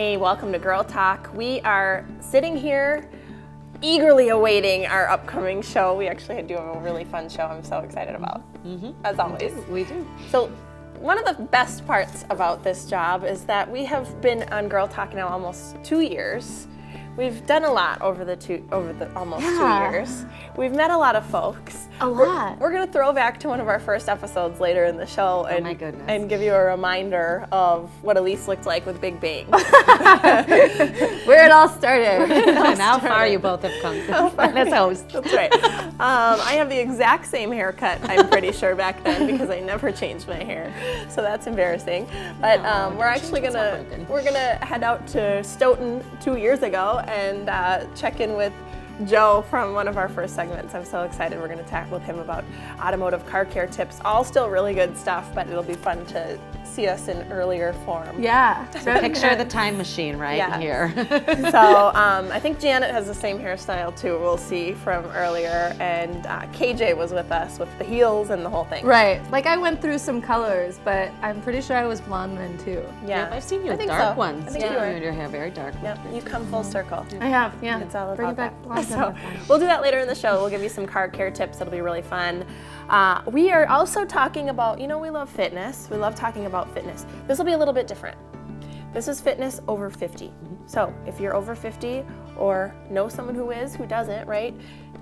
Hey, welcome to Girl Talk. We are sitting here eagerly awaiting our upcoming show. We actually do have a really fun show I'm so excited about, as always. We do. So one of the best parts about this job is that we have been on Girl Talk now almost 2 years. We've done a lot over the almost 2 years. We've met a lot of folks. A lot. We're going to throw back to one of our first episodes later in the show and give you a reminder of what Elise looked like with big bangs. Where it all started. And how far you both have come as hosts. That's right. I have the exact same haircut, I'm pretty sure, back then because I never changed my hair. So that's embarrassing. But we're actually gonna head out to Stoughton 2 years ago and check in with Joe from one of our first segments. I'm so excited. We're going to talk with him about automotive car care tips. All still really good stuff, but it'll be fun to see us in earlier form. Yeah. Picture the time machine here. So I think Janet has the same hairstyle too, we'll see from earlier. And KJ was with us with the heels and the whole thing. Right. Like I went through some colors, but I'm pretty sure I was blonde then too. Yeah. I've seen you with think dark so. ones. I think you You were. and your hair very dark. Yep, you come full circle. I have, yeah. It's all Bring about it back that. blonde. So we'll do that later in the show. We'll give you some car care tips. It'll be really fun. We are also talking about, we love fitness. We love talking about fitness. This will be a little bit different. This is fitness over 50. So if you're over 50 or know someone who doesn't, right?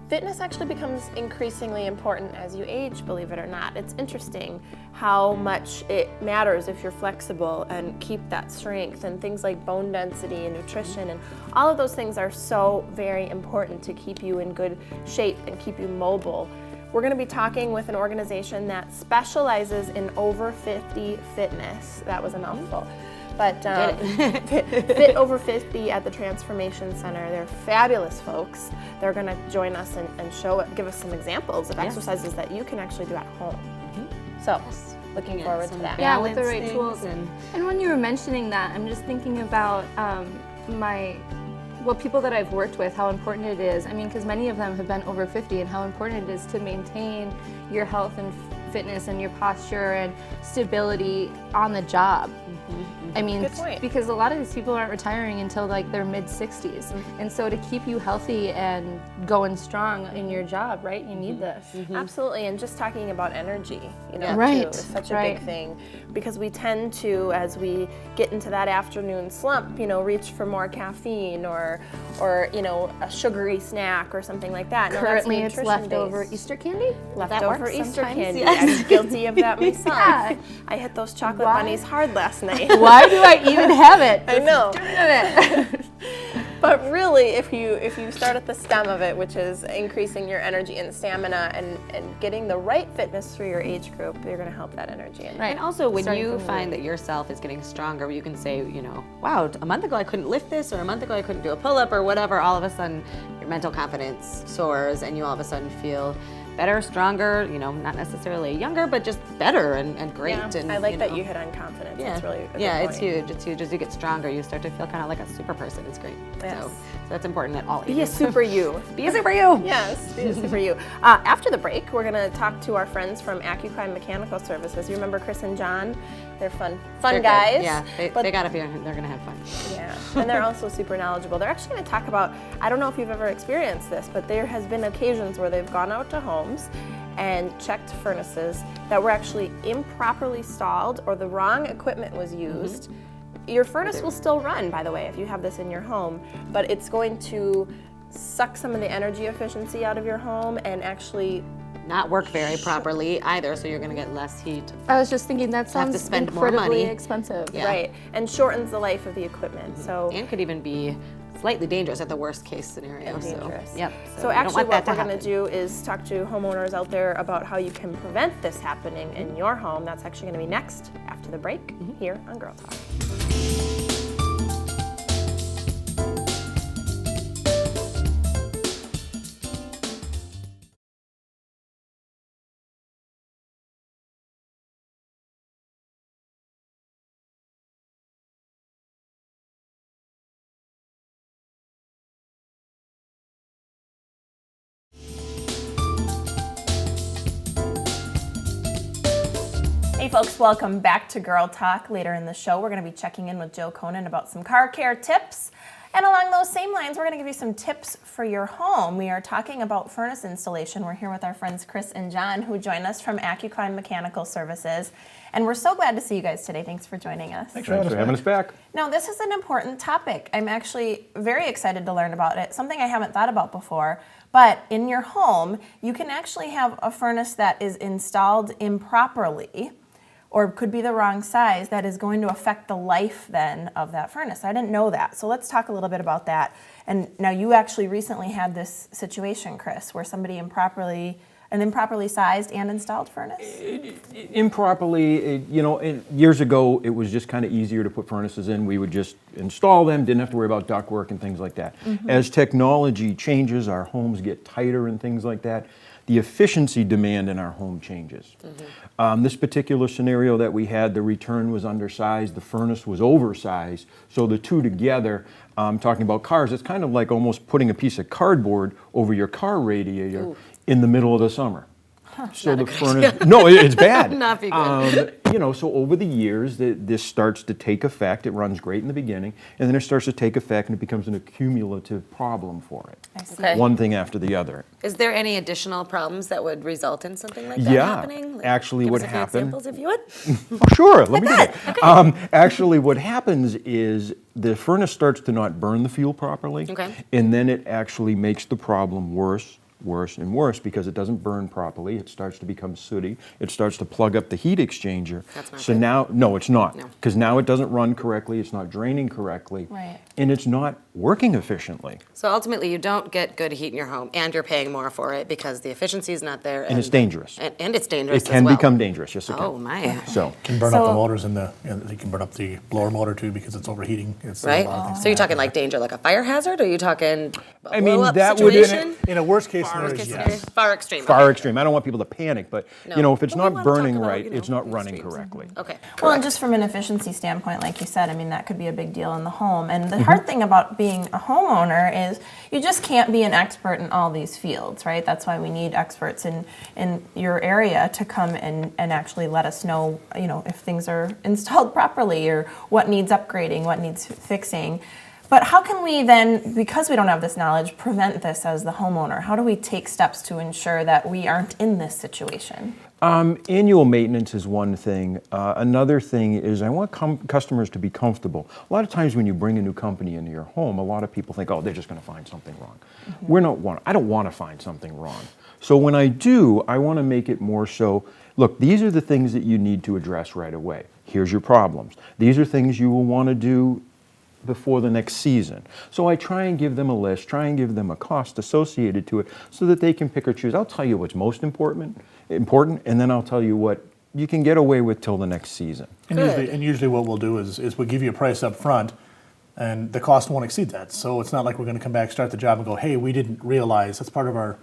Fitness actually becomes increasingly important as you age, believe it or not. It's interesting how much it matters if you're flexible and keep that strength, and things like bone density and nutrition, and all of those things are so very important to keep you in good shape and keep you mobile. We're going to be talking with an organization that specializes in over 50 fitness. That was a mouthful. But Fit Over 50 at the Transformation Center. They're fabulous folks. They're going to join us and give us some examples of exercises that you can actually do at home. So, looking forward to that. Yeah, with the right tools. And when you were mentioning that, I'm just thinking about people that I've worked with, how important it is. I mean, because many of them have been over 50, and how important it is to maintain your health and fitness and your posture and stability on the job. I mean, Good point. because a lot of these people aren't retiring until like their mid-60s. And so to keep you healthy and going strong in your job, right, you need this. Absolutely, and just talking about energy, Right, too, is such a big thing, because we tend to, as we get into that afternoon slump, reach for more caffeine or a sugary snack or something like that. Currently, it's leftover Easter candy. Leftover Easter candy. Yes. I'm guilty of that myself. Yeah. I hit those chocolate bunnies hard last night. Why do I even have it? I know. It. But really, if you start at the stem of it, which is increasing your energy and stamina and getting the right fitness for your age group, you're going to help that energy. Right. And also, when Starting you from the find that yourself is getting stronger, you can say, wow, a month ago I couldn't lift this, or a month ago I couldn't do a pull-up, or whatever. All of a sudden, your mental confidence soars, and you all of a sudden feel better, stronger, not necessarily younger, but just better and great. Yeah, and, I like that you hit on confidence. Yeah, It's really a good it's point. huge. It's huge. As you get stronger, you start to feel kind of like a super person. It's great. Yes. So that's important at all ages. Be a super you. Be a super you. Yes, be a super you. After the break, we're going to talk to our friends from AccuClimb Mechanical Services. You remember Chris and John? They're fun They're guys. good. Yeah, they got up here and they're going to have fun. Yeah, and they're also super knowledgeable. They're actually going to talk about, I don't know if you've ever experienced this, but there has been occasions where they've gone out to homes and checked furnaces that were actually improperly stalled or the wrong equipment was used. Your furnace will still run, by the way, if you have this in your home, but it's going to suck some of the energy efficiency out of your home and actually Not work very properly either, so you're going to get less heat. I was just thinking that sounds to spend more incredibly money. expensive. Yeah. right, and shortens the life of the equipment. So And could even be slightly dangerous at the worst case scenario. And dangerous. So, yep. So you don't actually want what that we're to going to happen. do is talk to homeowners out there about how you can prevent this happening in your home. That's actually going to be next after the break here on Girl Talk. Hey Hey folks, welcome back to Girl Talk. Later in the show, we're going to be checking in with Jill Conan about some car care tips. And along those same lines, we're going to give you some tips for your home. We are talking about furnace installation. We're here with our friends Chris and John, who join us from AccuClimb Mechanical Services. And we're so glad to see you guys today. Thanks for joining us. Thanks for having us back. Now, this is an important topic. I'm actually very excited to learn about it, something I haven't thought about before. But in your home, you can actually have a furnace that is installed improperly or could be the wrong size that is going to affect the life then of that furnace. I didn't know that. So let's talk a little bit about that. And now you actually recently had this situation, Chris, where somebody improperly sized and installed furnace? Improperly, years ago, it was just kind of easier to put furnaces in. We would just install them, didn't have to worry about ductwork and things like that. As technology changes, our homes get tighter and things like that, the efficiency demand in our home changes. This particular scenario that we had, the return was undersized, the furnace was oversized, so the two together, talking about cars, it's kind of like almost putting a piece of cardboard over your car radiator in the middle of the summer. So the furnace, no, it's bad. Not be good. So over the years, this starts to take effect. It runs great in the beginning, and then it starts to take effect, and it becomes an accumulative problem for it. I see. Okay. One thing after the other. Is there any additional problems that would result in something like that happening? Like, actually give what us a few happened- examples if you would. Oh, sure, let me do that. Actually, what happens is the furnace starts to not burn the fuel properly, Okay. and then it actually makes the problem worse and worse because it doesn't burn properly. It starts to become sooty. It starts to plug up the heat exchanger. That's not so good. now, no, it's not, No. because now it doesn't run correctly. It's not draining correctly, Right. and it's not working efficiently. So ultimately, you don't get good heat in your home, and you're paying more for it because the efficiency is not there. And it's dangerous. And it's dangerous It can as well. become dangerous. Yes, it can. Oh, my. So. Can burn up So- the motors and you can burn up the blower motor too because it's overheating. It's a Right? lot of things So can you're talking happen. like danger, like a fire hazard, or are you talking a I mean, blow-up that would- situation? In a worst case Worst scenario, case yes. scenario? Far extreme. Far okay. extreme. I don't want people to panic, but No. if it's But we not wanna talk burning about, right, it's not running extremes. correctly. Okay. Well, and just from an efficiency standpoint, like you said, I mean, that could be a big deal in the home. And the Mm-hmm. hard thing about being a homeowner is you just can't be an expert in all these fields, right? That's why we need experts in your area to come and actually let us know, if things are installed properly or what needs upgrading, what needs fixing. But how can we then, because we don't have this knowledge, prevent this as the homeowner? How do we take steps to ensure that we aren't in this situation? Annual maintenance is one thing. Another thing is I want customers to be comfortable. A lot of times when you bring a new company into your home, a lot of people think, oh, they're just going to find something wrong. I don't want to find something wrong. So when I do, I want to make it more so, look, these are the things that you need to address right away. Here's your problems. These are things you will want to do before the next season. So I try and give them a list, try and give them a cost associated to it so that they can pick or choose. I'll tell you what's most important, and then I'll tell you what you can get away with till the next season. And usually what we'll do is we'll give you a price up front and the cost won't exceed that. So it's not like we're going to come back, start the job and go, hey, we didn't realize. That's part of our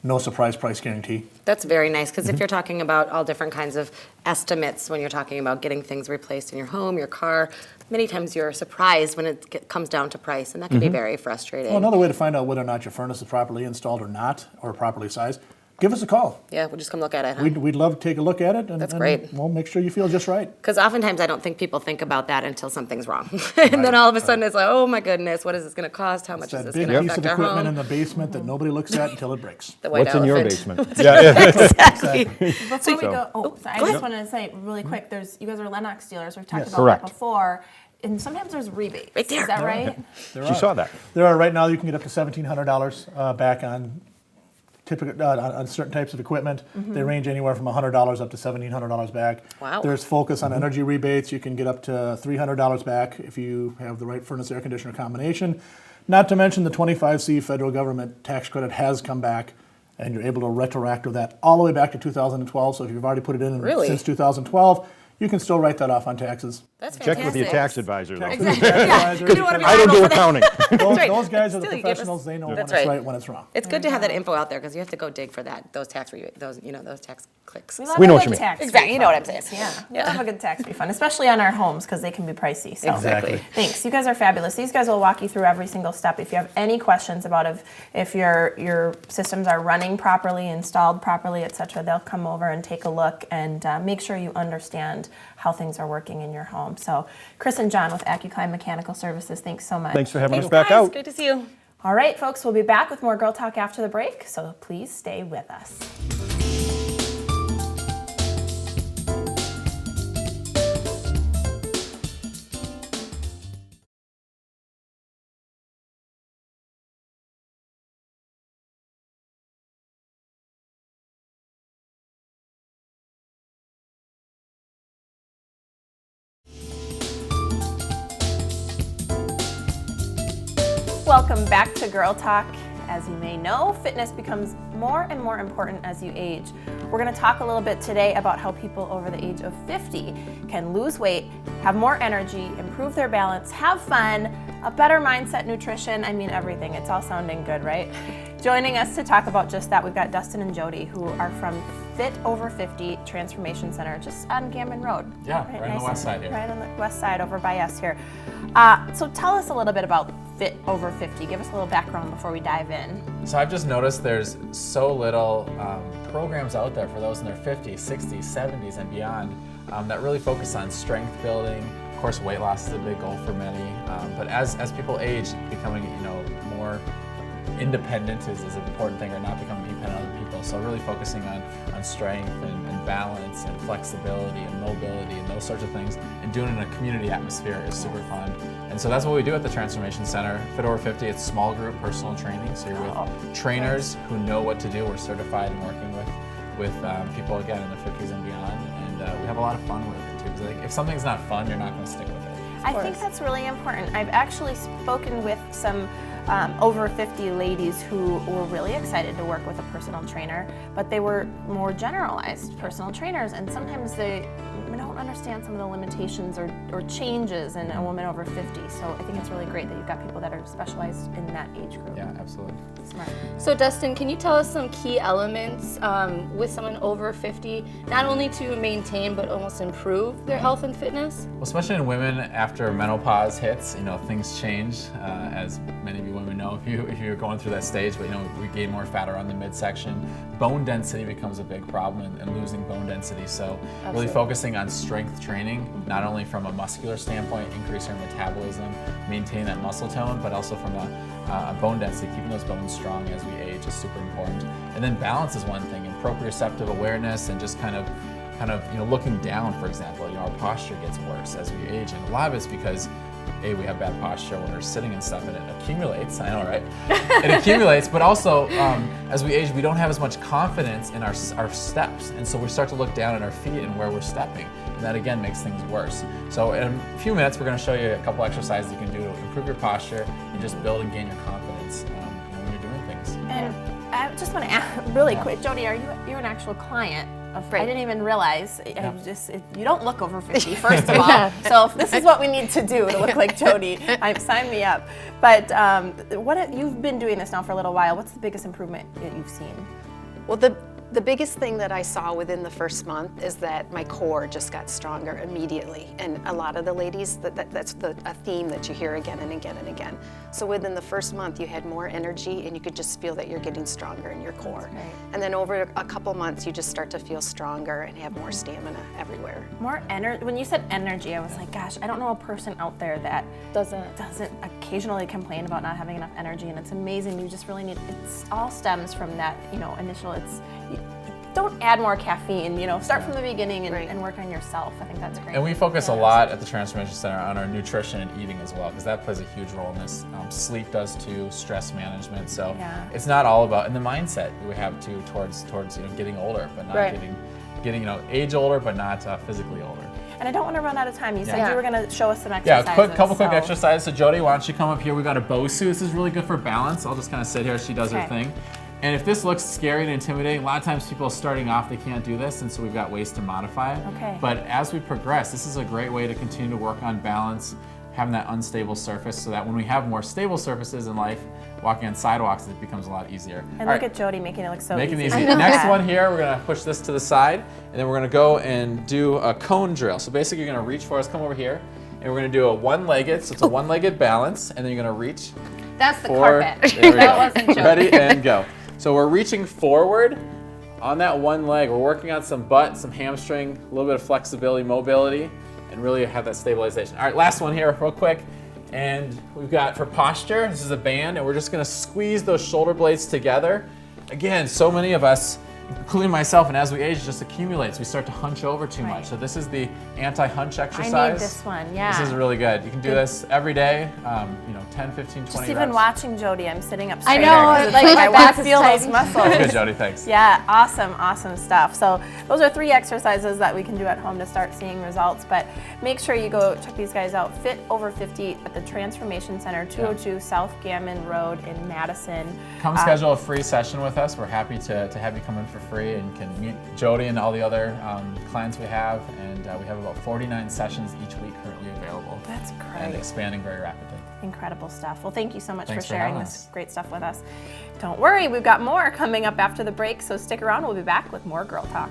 no surprise price guarantee. That's very nice, because if you're talking about all different kinds of estimates when you're talking about getting things replaced in your home, your car, many times you're surprised when it comes down to price, and that can be very frustrating. Well, another way to find out whether or not your furnace is properly installed or not, or properly sized, give us a call. Yeah, we'll just come look at it. We'd love to take a look at it, and That's great. we'll make sure you feel just right. Because oftentimes I don't think people think about that until something's wrong. And then all of a sudden it's like, oh my goodness, what is this going to cost? How much It's is that this big going to piece of affect our equipment in home? the basement that nobody looks at until it breaks. The white What's in your elephant. basement? Yeah. Exactly. Before we go, I just wanted to say really quick, you guys are Lennox dealers. We've talked about Correct. that before. And sometimes there's rebates. Right there. Is that right? She saw that. There are right now you can get up to $1,700 back on on certain types of equipment. They range anywhere from $100 up to $1,700 back. Wow. There's focus on energy rebates. You can get up to $300 back if you have the right furnace air conditioner combination. Not to mention the 25C federal government tax credit has come back, and you're able to retroactive that all the way back to 2012. So if you've already put it in Really? since 2012, you can still write that off on taxes. That's Check fantastic. with your tax advisor, though. Exactly. Advisor, You don't want to be I don't do liable for that. accounting. Those guys are the Still, you give us- professionals. They know when That's it's right. right, when it's wrong. It's good to have that info out there because you have to go dig for that. Those tax clicks. love We know a what good you mean. tax Exactly, you know what I'm refund. saying. Yeah, we love a good tax refund, especially on our homes because they can be pricey. So. Exactly. Thanks. You guys are fabulous. These guys will walk you through every single step. If you have any questions about if your systems are running properly, installed properly, etc., they'll come over and take a look and make sure you understand how things are working in your home. So, Chris and John with AccuClimb Mechanical Services, thanks so much. Thanks for having us Thanks, back guys. out. Great to see you. All right, folks, we'll be back with more Girl Talk after the break, so please stay with us. Welcome back to Girl Talk. As you may know, fitness becomes more and more important as you age. We're going to talk a little bit today about how people over the age of 50 can lose weight, have more energy, improve their balance, have fun, a better mindset, nutrition, I mean everything. It's all sounding good, right? Joining us to talk about just that, we've got Dustin and Jody, who are from Fit Over 50 Transformation Center, just on Gammon Road. Yeah, right on the west side here. Right on the west side over by us here. So tell us a little bit about Fit Over 50. Give us a little background before we dive in. So I've just noticed there's so little programs out there for those in their 50s, 60s, 70s, and beyond that really focus on strength building. Of course, weight loss is a big goal for many, but as people age, becoming more independent is an important thing, or not becoming dependent on other people. So really focusing on strength and balance and flexibility and mobility and those sorts of things, and doing it in a community atmosphere is super fun. And so that's what we do at the Transformation Center. Fit Over 50, it's small group personal training. So you're with trainers who know what to do. We're certified and working with people, again, in their 50s and beyond. And we have a lot of fun with it too. Because if something's not fun, you're not going to stick with it. I think that's really important. I've actually spoken with some over 50 ladies who were really excited to work with a personal trainer, but they were more generalized personal trainers, and sometimes they don't understand some of the limitations or changes in a woman over 50. So I think it's really great that you've got people that are specialized in that age group. Yeah, absolutely. Smart. So Dustin, can you tell us some key elements with someone over 50, not only to maintain but almost improve their health and fitness? Well, especially in women after menopause hits, things change, as many of you women know if you're going through that stage. But we gain more fat around the midsection. Bone density becomes a big problem, and losing bone density. So really focusing on strength training, not only from a muscular standpoint, increase our metabolism, maintain that muscle tone, but also from a bone density, keeping those bones strong as we age is super important. And then balance is one thing, and proprioceptive awareness, and just kind of looking down, for example. Our posture gets worse as we age, and a lot of it's because we have bad posture when we're sitting and stuff, and it accumulates. I know, right? It accumulates, but also as we age, we don't have as much confidence in our steps, and so we start to look down at our feet and where we're stepping, and that again makes things worse. So in a few minutes, we're going to show you a couple exercises you can do to improve your posture and just build and gain your confidence when you're doing things. And I just want to ask really quick, Jody, you're an actual client? I didn't even realize. You don't look over 50, first of all. So if this is what we need to do to look like Jody, sign me up. But you've been doing this now for a little while. What's the biggest improvement that you've seen? Well, the biggest thing that I saw within the first month is that my core just got stronger immediately. And a lot of the ladies, that's a theme that you hear again and again and again. So within the first month, you had more energy, and you could just feel that you're getting stronger in your core. Right. And then over a couple months, you just start to feel stronger and have more stamina everywhere. More energy. When you said energy, I was like, gosh, I don't know a person out there that doesn't occasionally complain about not having enough energy, and it's amazing. You just really need. It all stems from that, initial. Don't add more caffeine. Start from the beginning and work on yourself. I think that's great. And we focus a lot at the Transformation Center on our nutrition and eating as well, because that plays a huge role in this. Sleep does too, stress management. So it's not all about, and the mindset we have too towards getting older, but not getting age older, but not physically older. And I don't want to run out of time. You said you were going to show us some exercises. Yeah, couple quick exercises. So Jody, why don't you come up here? We got a Bosu. This is really good for balance. I'll just kind of sit here as she does her thing. And if this looks scary and intimidating, a lot of times people starting off, they can't do this, and so we've got ways to modify it. Okay. But as we progress, this is a great way to continue to work on balance, having that unstable surface, so that when we have more stable surfaces in life, walking on sidewalks, it becomes a lot easier. And look at Jody making it look so Making it easy. easy. Next one here, we're gonna push this to the side, and then we're gonna go and do a cone drill. So basically, you're gonna reach for us, come over here, and we're gonna do a one-legged, so it's a one-legged balance, and then you're gonna reach. That's the For- carpet. There we That go. wasn't joking. Ready and go. So we're reaching forward on that one leg. We're working on some butt, some hamstring, a little bit of flexibility, mobility, and really have that stabilization. All right, last one here, real quick. And we've got for posture, this is a band, and we're just gonna squeeze those shoulder blades together. Again, so many of us, including myself, and as we age, it just accumulates. We start to hunch over too much. So this is the anti-hunch exercise. I need this one, yeah. This is really good. You can do this every day, 10, 15, 20 Just reps. even watching Jody, I'm sitting up I straighter. know, 'cause it's like, I my want back to is feel those tight. muscles. Good, Jody, thanks. Yeah, awesome stuff. So those are 3 exercises that we can do at home to start seeing results. But make sure you go check these guys out. Fit Over 50 at the Transformation Center, 202 South Gammon Road in Madison. Come schedule a free session with us. We're happy to have you come in for free, and you can meet Jody and all the other clients we have. And we have about 49 sessions each week currently available. That's And great. expanding very rapidly. Incredible stuff. Well, thank you so much Thanks for for sharing having this us. great stuff with us. Don't worry, we've got more coming up after the break, so stick around. We'll be back with more Girl Talk.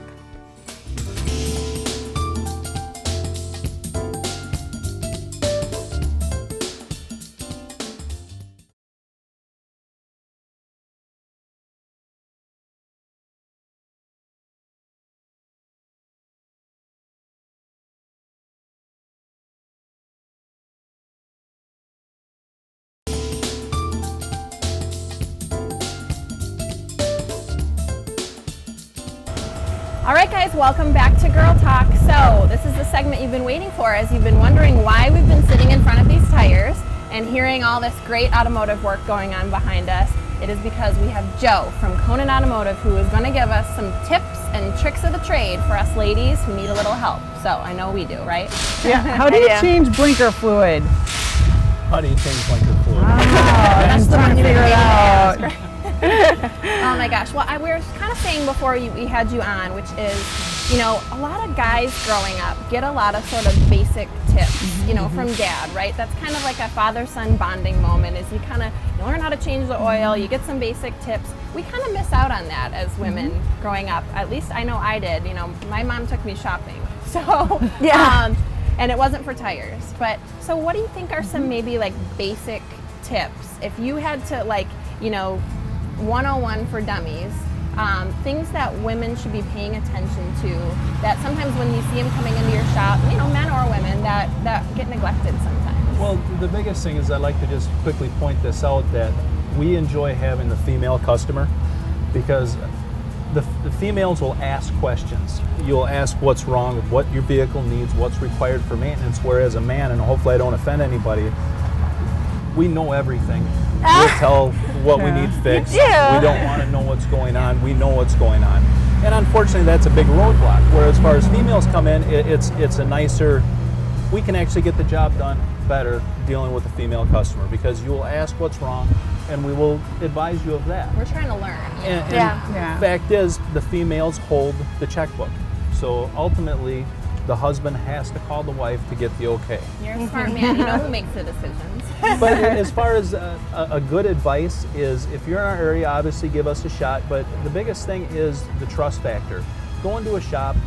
All right, guys, welcome back to Girl Talk. So this is the segment you've been waiting for, as you've been wondering why we've been sitting in front of these tires and hearing all this great automotive work going on behind us. It is because we have Joe from Conan Automotive, who is going to give us some tips and tricks of the trade for us ladies who need a little help. So I know we do, right? Yeah. How do you change blinker fluid? How do you change blinker fluid? That's the one you figure it out. Oh my gosh. Well, we were kind of saying before we had you on, which is, a lot of guys growing up get a lot of sort of basic tips, from dad, right? That's kind of like a father-son bonding moment, is you learn how to change the oil, you get some basic tips. We kind of miss out on that as women growing up. At least I know I did. My mom took me shopping. So, Yeah. And it wasn't for tires. But, so what do you think are some maybe like basic tips? If you had to 101 for dummies, things that women should be paying attention to, that sometimes when you see them coming into your shop, men or women, that get neglected sometimes. Well, the biggest thing is I'd like to just quickly point this out, that we enjoy having the female customer, because the females will ask questions. You'll ask what's wrong, what your vehicle needs, what's required for maintenance, whereas a man, and hopefully I don't offend anybody, we know everything. We'll tell what we need fixed. We don't want to know what's going on. We know what's going on. And unfortunately, that's a big roadblock. Where as far as females come in, it's a nicer, we can actually get the job done better dealing with a female customer, because you will ask what's wrong and we will advise you of that. We're trying to learn. And Yeah. fact is, the females hold the checkbook. So ultimately, the husband has to call the wife to get the okay. You're a smart man. You know who makes the decisions. But as far as a good advice is, if you're in our area, obviously give us a shot. But the biggest thing is the trust factor. Go into a shop,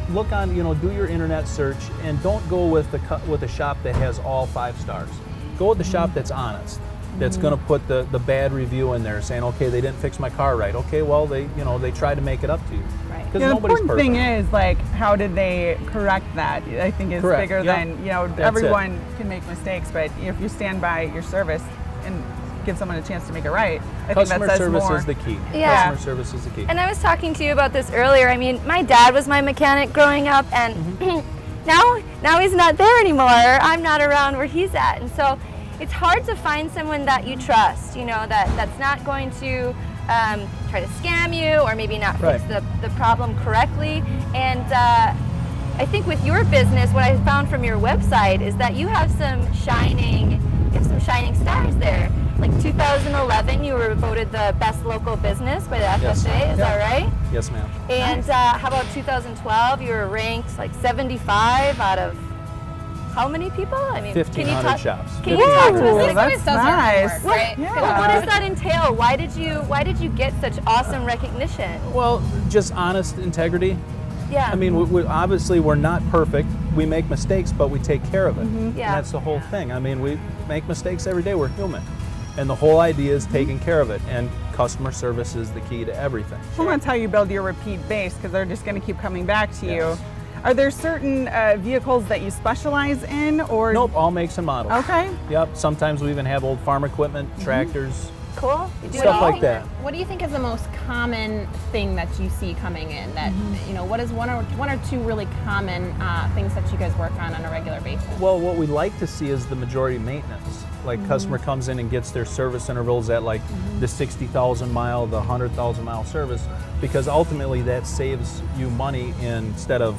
look on, do your internet search, and don't go with a shop that has all 5 stars. Go with the shop that's honest, that's going to put the bad review in there, saying, okay, they didn't fix my car right. Okay, well, they tried to make it up to you. Right. Because The nobody's important perfect. thing is, how did they correct that? I think is Correct. bigger Yep. than, That's everyone can make mistakes, but if you stand by your service and give someone a chance to make it right, I think Customer that says service more. is the key. Yeah. Customer service is the key. And I was talking to you about this earlier. I mean, my dad was my mechanic growing up, and now he's not there anymore. I'm not around where he's at, and so it's hard to find someone that you trust. That's not going to try to scam you, or maybe not fix Right. the problem correctly. And I think with your business, what I found from your website is that you have some shining you have some shining stars there. Like 2011, you were voted the best local business by the FSA. Yes. Is Yeah. that right? Yes, ma'am. And how about 2012? You were ranked like 75 out of how many people? I mean, 1,500 shops. Can you talk to Ooh, us? that's nice. What, what does that entail? Why did you get such awesome recognition? Well, just honest integrity. Yeah. I mean, obviously we're not perfect. We make mistakes, but we take care of it. Yeah. And that's the whole thing. I mean, we make mistakes every day. We're human. And the whole idea is taking care of it. And customer service is the key to everything. Well, that's how you build your repeat base, because they're just going to keep coming back to Yes. you. Are there certain vehicles that you specialize in, or? Nope, all makes and models. Okay. Yep, sometimes we even have old farm equipment, tractors, Cool. You do it stuff all? like that. What do you think is the most common thing that you see coming in? That you know, what is one or two really common things that you guys work on a regular basis? Well, what we like to see is the majority maintenance. Like customer comes in and gets their service intervals at like the 60,000 mile, the 100,000 mile service, because ultimately that saves you money. Instead of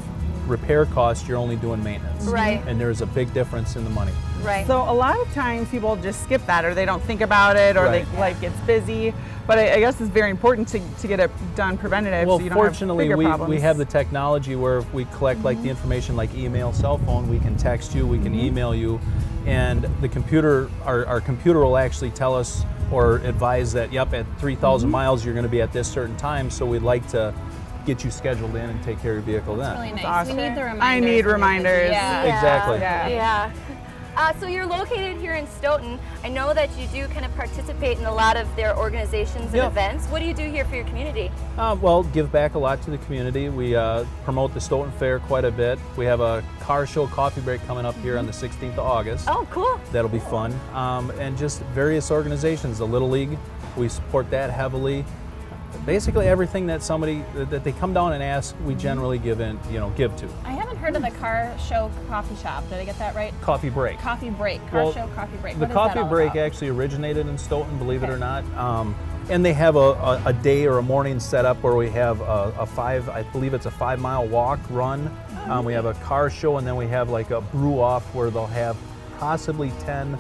repair costs, you're only doing maintenance. Right. And there's a big difference in the money. Right. So a lot of times people just skip that, or they don't think about it, or Right. they life gets busy. But I guess it's very important to get it done preventative, Well, so you don't fortunately, have bigger we problems. have the technology where if we collect like the information like email, cell phone, we can text you, we can email you, and the computer, our computer will actually tell us or advise that, yep, at 3,000 miles you're going to be at this certain time, so we'd like to get you scheduled in and take care of your vehicle then. Really nice. awesome. We need the reminders. I need when you're busy. reminders. Yeah. Exactly. Yeah. Yeah. So you're located here in Stoughton. I know that you do kind of participate in a lot of their organizations and Yep. events. What do you do here for your community? Well, give back a lot to the community. We promote the Stoughton Fair quite a bit. We have a car show coffee break coming up here on the 16th of August. Oh, cool. That'll be fun. And just various organizations, the Little League, we support that heavily. Basically everything that that they come down and ask, we generally give to. I haven't heard of the car show coffee shop. Did I get that right? Coffee break. Coffee break. Car Well, show coffee break. The What is coffee that all break about? actually originated in Stoughton, believe it Okay. or not. And they have a day or a morning set up where we have I believe it's a 5-mile walk, run. We have a car show, and then we have like a brew off where they'll have possibly 10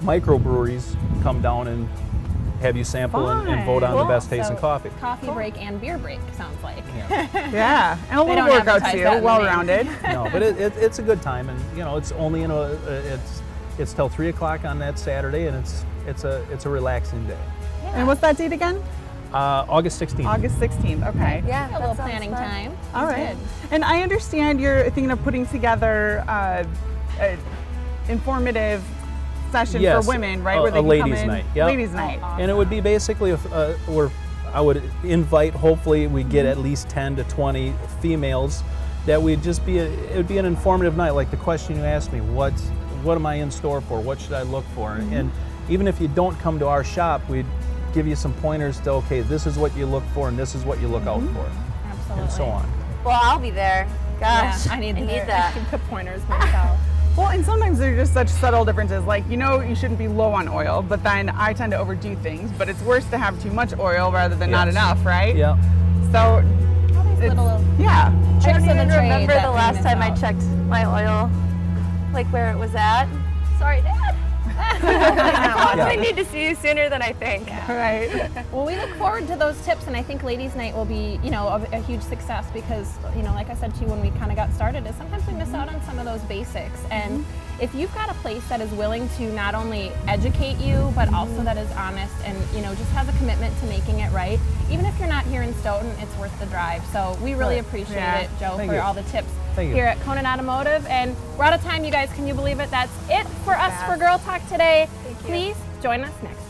microbreweries come down and have you sample and vote on the best tasting So, coffee. Coffee break and beer break sounds like. Yeah, and a They little don't workout advertise too, that in the well-rounded. No, but it's a good time, and it's only it's till 3 o'clock on that Saturday, and it's a relaxing day. And what's that date again? August 16th. August 16th. Okay. Yeah, A little planning time. All right. And I understand you're thinking of putting together an informative session Yes, for women, right? a Where they can come ladies' in. night, yep. Ladies' night. And it would be basically, I would invite, hopefully we get at least 10 to 20 females that would just be, it would be an informative night. Like the question you asked me, what am I in store for? What should I look for? And even if you don't come to our shop, we'd give you some pointers to, okay, this is what you look for and this is what you look out for, Absolutely. and so on. Well, I'll be there. Gosh, Yeah, I need that. the pointers myself. Well, and sometimes there's just such subtle differences. Like, you shouldn't be low on oil, but then I tend to overdo things. But it's worse to have too much oil rather than not Yes. enough, right? Yeah. So, All these it's, little yeah. I tricks don't of even the trade remember that the we last miss time I out. checked my oil, like where it was at. Sorry, Dad. I need to see you sooner than I think. Right. Well, we look forward to those tips, and I think Ladies' Night will be, a huge success because, like I said to you when we kind of got started, is sometimes we miss out on some of those basics. And if you've got a place that is willing to not only educate you, but also that is honest and, just has a commitment to making it right, even if you're not here in Stoughton, it's worth the drive. So we really appreciate it, Joe, Thank for you. all the tips Thank you. here at Conan Automotive. And we're out of time, you guys. Can you believe it? That's it for us for Girl Talk today. Please join us next time.